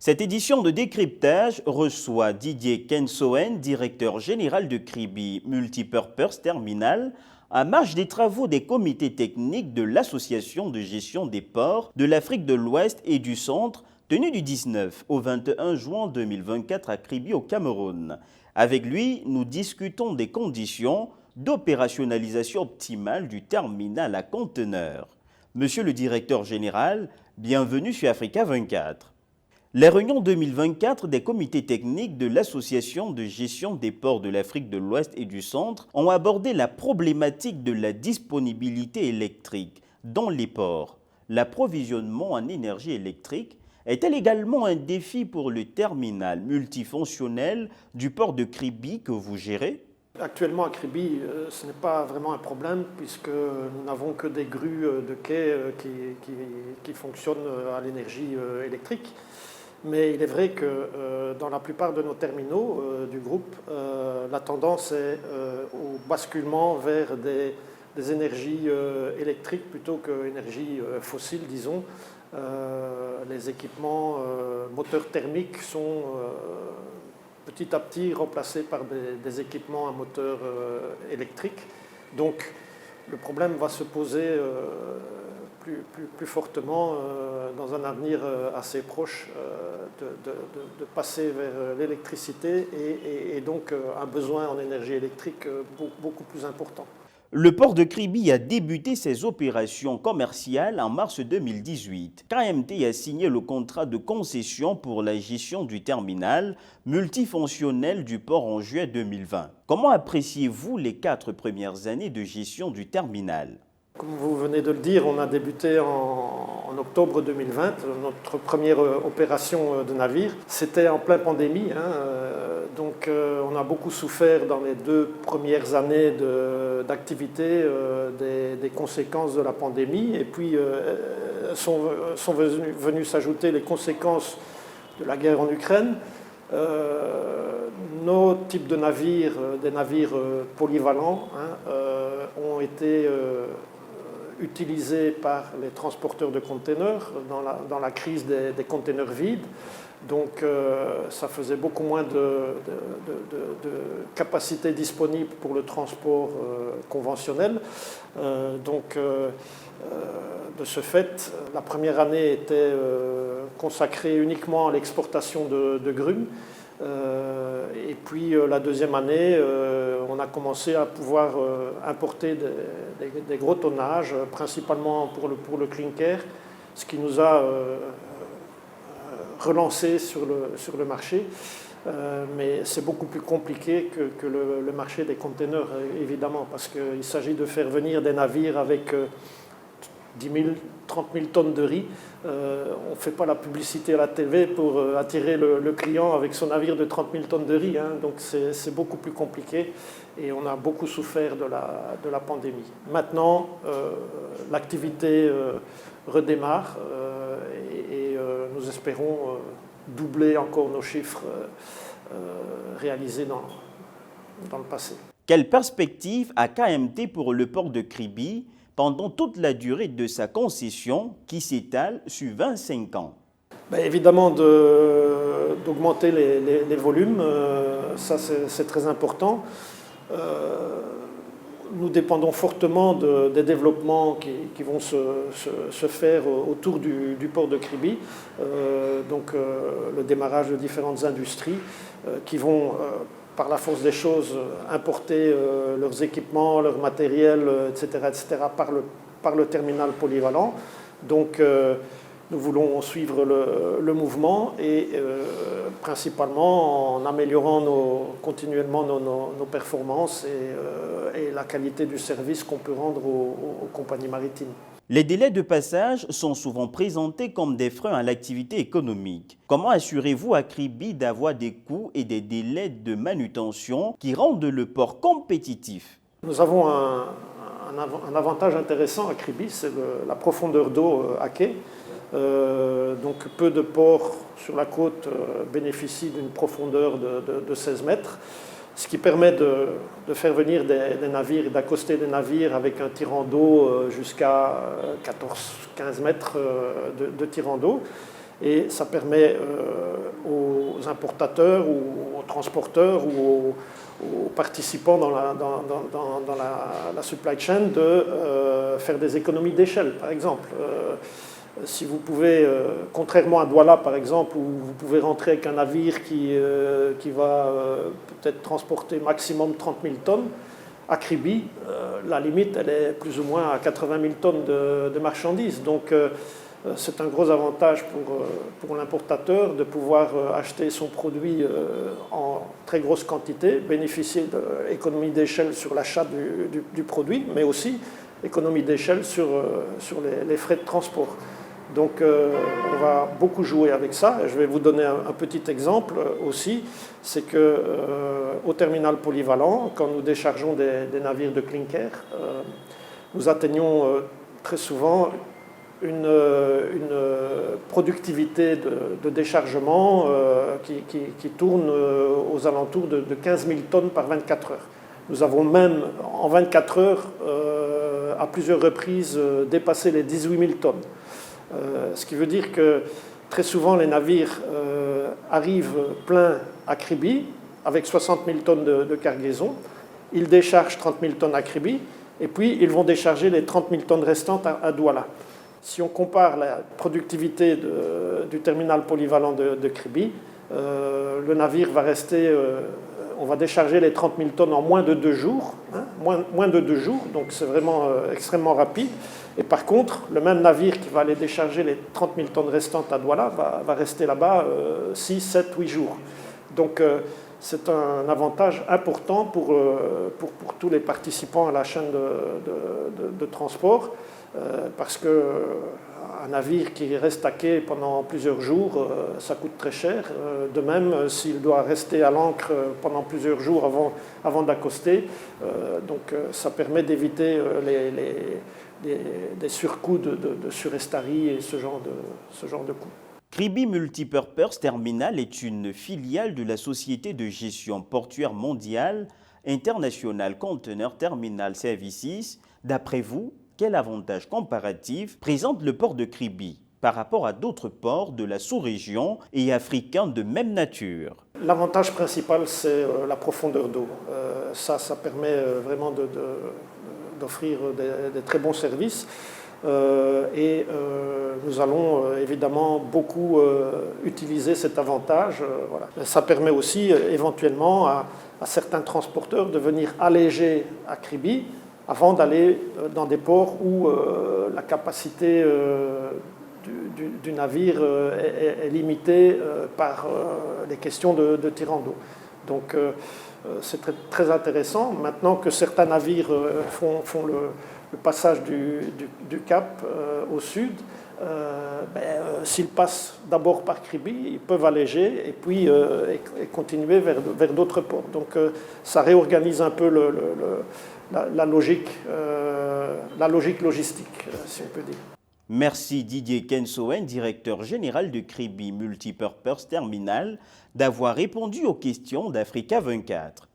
Cette édition de décryptage reçoit Didier Kensoen, directeur général de Kribi Multipurpose Terminal, en marge des travaux des comités techniques de l'Association de gestion des ports de l'Afrique de l'Ouest et du Centre, tenu du 19 au 21 juin 2024 à Kribi au Cameroun. Avec lui, nous discutons des conditions d'opérationnalisation optimale du terminal à conteneurs. Monsieur le directeur général, bienvenue sur Africa 24. Les réunions 2024 des comités techniques de l'Association de gestion des ports de l'Afrique de l'Ouest et du Centre ont abordé la problématique de la disponibilité électrique dans les ports. L'approvisionnement en énergie électrique est-elle également un défi pour le terminal multifonctionnel du port de Kribi que vous gérez? Actuellement à Kribi, ce n'est pas vraiment un problème puisque nous n'avons que des grues de quai qui fonctionnent à l'énergie électrique. Mais il est vrai que dans la plupart de nos terminaux du groupe, la tendance est au basculement vers des énergies électriques plutôt qu'énergies fossiles, disons. Les équipements moteurs thermiques sont petit à petit remplacés par des équipements à moteur électrique. Donc le problème va se poser plus fortement dans un avenir assez proche de passer vers l'électricité et donc un besoin en énergie électrique beaucoup plus important. Le port de Kribi a débuté ses opérations commerciales en mars 2018. KMT a signé le contrat de concession pour la gestion du terminal multifonctionnel du port en juillet 2020. Comment appréciez-vous les 4 premières années de gestion du terminal ? Comme vous venez de le dire, on a débuté en octobre 2020, notre première opération de navire. C'était en pleine pandémie, donc on a beaucoup souffert dans les 2 premières années d'activité des conséquences de la pandémie. Et puis sont venues s'ajouter les conséquences de la guerre en Ukraine. Nos types de navires, des navires polyvalents, ont été utilisés par les transporteurs de containers dans la crise des containers vides. Donc ça faisait beaucoup moins de capacité disponible pour le transport conventionnel. Donc de ce fait, la première année était consacrée uniquement à l'exportation de grumes. Et puis la deuxième année, on a commencé à pouvoir importer des gros tonnages, principalement pour le clinker, ce qui nous a relancé sur le marché. Mais c'est beaucoup plus compliqué que le marché des containers, évidemment, parce qu'il s'agit de faire venir des navires avec 10 000, 30 000 tonnes de riz. On ne fait pas la publicité à la TV pour attirer le client avec son navire de 30 000 tonnes de riz. Donc c'est beaucoup plus compliqué et on a beaucoup souffert de la pandémie. Maintenant, l'activité redémarre et nous espérons doubler encore nos chiffres réalisés dans le passé. Quelle perspective a KMT pour le port de Kribi pendant toute la durée de sa concession qui s'étale sur 25 ans? Évidemment, d'augmenter les volumes, ça c'est très important. Nous dépendons fortement des développements qui vont se faire autour du port de Kribi, donc le démarrage de différentes industries qui vont par la force des choses, importer leurs équipements, leur matériel, etc., par le terminal polyvalent. Donc, nous voulons suivre le mouvement et principalement en améliorant continuellement nos performances et la qualité du service qu'on peut rendre aux compagnies maritimes. Les délais de passage sont souvent présentés comme des freins à l'activité économique. Comment assurez-vous à Kribi d'avoir des coûts et des délais de manutention qui rendent le port compétitif? Nous avons un avantage intéressant à Kribi, c'est la profondeur d'eau à quai. Donc peu de ports sur la côte bénéficient d'une profondeur de 16 mètres. Ce qui permet de faire venir des navires et d'accoster des navires avec un tirant d'eau jusqu'à 14-15 mètres de tirant d'eau. Et ça permet aux importateurs ou aux transporteurs ou aux participants dans la supply chain de faire des économies d'échelle, par exemple. Si vous pouvez, contrairement à Douala par exemple, où vous pouvez rentrer avec un navire qui va peut-être transporter maximum 30 000 tonnes, à Kribi, la limite elle est plus ou moins à 80 000 tonnes de marchandises. Donc c'est un gros avantage pour l'importateur de pouvoir acheter son produit en très grosse quantité, bénéficier d'économies d'échelle sur l'achat du produit, mais aussi économie d'échelle sur les frais de transport. Donc on va beaucoup jouer avec ça. Je vais vous donner un petit exemple aussi. C'est qu'au terminal polyvalent, quand nous déchargeons des navires de clinker, nous atteignons très souvent une productivité de déchargement qui tourne aux alentours de 15 000 tonnes par 24 heures. Nous avons même en 24 heures à plusieurs reprises dépassé les 18 000 tonnes. Ce qui veut dire que très souvent les navires arrivent pleins à Kribi avec 60 000 tonnes de cargaison. Ils déchargent 30 000 tonnes à Kribi et puis ils vont décharger les 30 000 tonnes restantes à Douala. Si on compare la productivité du terminal polyvalent de Kribi, le navire va rester, on va décharger les 30 000 tonnes en moins de 2 jours, hein, moins de 2 jours, donc c'est vraiment extrêmement rapide. Et par contre, le même navire qui va aller décharger les 30 000 tonnes restantes à Douala va rester là-bas 6, 7, 8 jours. Donc c'est un avantage important pour tous les participants à la chaîne de transport, parce qu'un navire qui reste à quai pendant plusieurs jours, ça coûte très cher. De même, s'il doit rester à l'ancre pendant plusieurs jours avant d'accoster, donc ça permet d'éviter des surcoûts de surestarie et ce genre de coûts. Kribi Multipurpose Terminal est une filiale de la société de gestion portuaire mondiale International Container Terminal Services. D'après vous, quel avantage comparatif présente le port de Kribi par rapport à d'autres ports de la sous-région et africains de même nature? L'avantage principal, c'est la profondeur d'eau. Ça permet vraiment d'offrir des très bons services. Et nous allons évidemment beaucoup utiliser cet avantage. Voilà. Ça permet aussi éventuellement à certains transporteurs de venir alléger à Kribi avant d'aller dans des ports où la capacité du navire est limitée par les questions de tirant d'eau. Donc c'est très intéressant. Maintenant que certains navires font le passage du Cap au sud, s'ils passent d'abord par Kribi, ils peuvent alléger et puis et continuer vers d'autres ports. Donc ça réorganise un peu la logique logistique, si on peut dire. Merci Didier Kensoen, directeur général de Kribi Multipurpose Terminal, d'avoir répondu aux questions d'Africa 24.